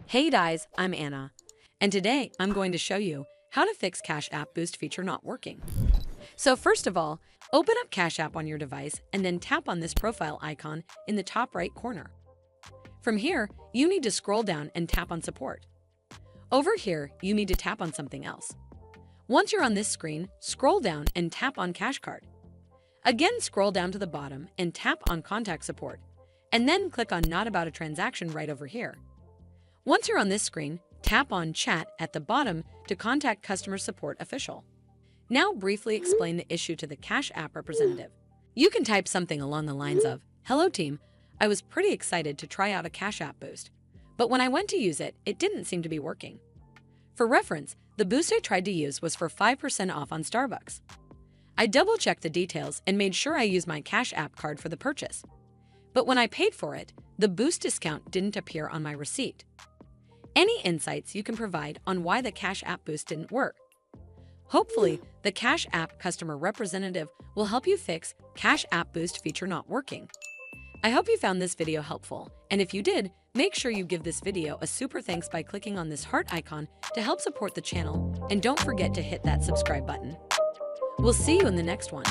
Hey guys, I'm Anna, and today I'm going to show you how to fix Cash App Boost feature not working. So first of all, open up Cash App on your device and then tap on this profile icon in the top right corner. From here, you need to scroll down and tap on Support. Over here, you need to tap on something else. Once you're on this screen, scroll down and tap on Cash Card. Again, scroll down to the bottom and tap on Contact Support, and then click on Not About a Transaction right over here. Once you're on this screen, tap on Chat at the bottom to contact Customer Support Official. Now briefly explain the issue to the Cash App representative. You can type something along the lines of, "Hello team, I was pretty excited to try out a Cash App Boost, but when I went to use it, it didn't seem to be working. For reference, the boost I tried to use was for 5% off on Starbucks. I double-checked the details and made sure I used my Cash App card for the purchase. But when I paid for it, the boost discount didn't appear on my receipt. Any insights you can provide on why the Cash App Boost didn't work? Hopefully, the Cash App customer representative will help you fix Cash App Boost feature not working. I hope you found this video helpful, and if you did, make sure you give this video a super thanks by clicking on this heart icon to help support the channel, and don't forget to hit that subscribe button. We'll see you in the next one.